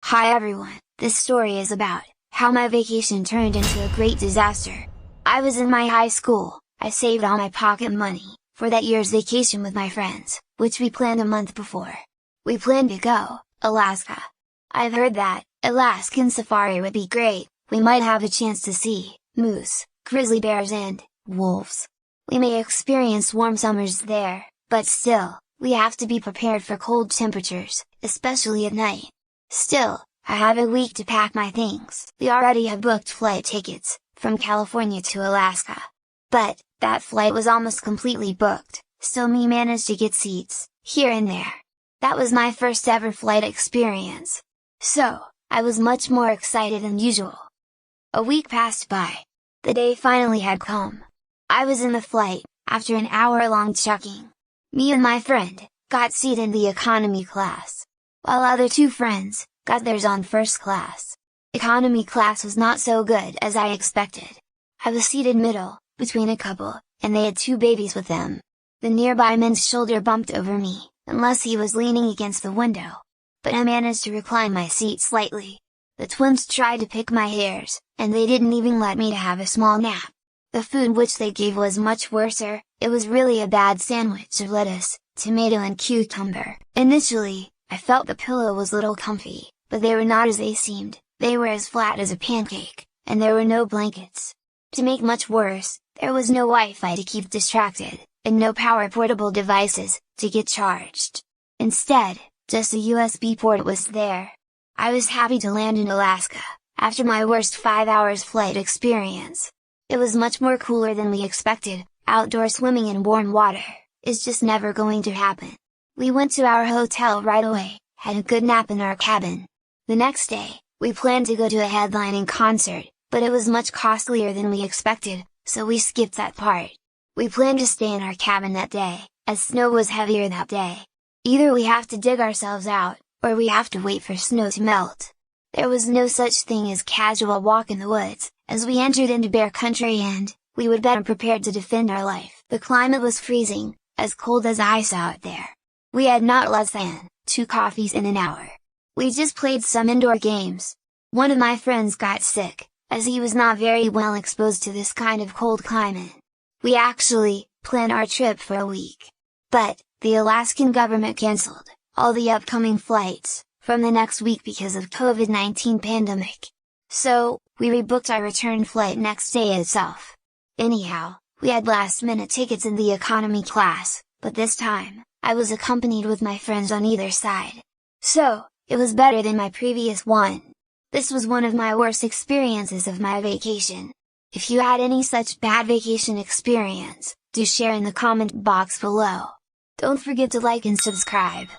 Hi everyone, this story is about how my vacation turned into a great disaster. I was in my high school, I saved all my pocket money for that year's vacation with my friends, which we planned a month before. We planned to go, Alaska. I've heard that Alaskan safari would be great, we might have a chance to see moose, grizzly bears and wolves. We may experience warm summers there, but still, we have to be prepared for cold temperatures, especially at night. Still, I have a week to pack my things. We already have booked flight tickets, from California to Alaska. But, that flight was almost completely booked, so we managed to get seats, here and there. That was my first ever flight experience. So, I was much more excited than usual. A week passed by. The day finally had come. I was in the flight, after an hour-long checking. Me and my friend, got seated in the economy class, while other two friends, got theirs on first class. Economy class was not so good as I expected. I was seated middle, between a couple, and they had two babies with them. The nearby man's shoulder bumped over me, unless he was leaning against the window. But I managed to recline my seat slightly. The twins tried to pick my hairs, and they didn't even let me to have a small nap. The food which they gave was much worser, it was really a bad sandwich of lettuce, tomato and cucumber. Initially, I felt the pillow was little comfy, but they were not as they seemed, they were as flat as a pancake, and there were no blankets. To make much worse, there was no Wi-Fi to keep distracted, and no power portable devices, to get charged. Instead, just a USB port was there. I was happy to land in Alaska, after my worst 5 hours flight experience. It was much more cooler than we expected, outdoor swimming in warm water, is just never going to happen. We went to our hotel right away, had a good nap in our cabin. The next day, we planned to go to a headlining concert, but it was much costlier than we expected, so we skipped that part. We planned to stay in our cabin that day, as snow was heavier that day. Either we have to dig ourselves out, or we have to wait for snow to melt. There was no such thing as casual walk in the woods, as we entered into bear country and, we would better prepared to defend our life. The climate was freezing, as cold as ice out there. We had not less than 2 coffees in an hour. We just played some indoor games. One of my friends got sick, as he was not very well exposed to this kind of cold climate. We actually planned our trip for a week. But, the Alaskan government cancelled all the upcoming flights from the next week because of COVID-19 pandemic. So, we rebooked our return flight next day itself. Anyhow, we had last-minute tickets in the economy class, but this time, I was accompanied with my friends on either side. So, it was better than my previous one. This was one of my worst experiences of my vacation. If you had any such bad vacation experience, do share in the comment box below. Don't forget to like and subscribe.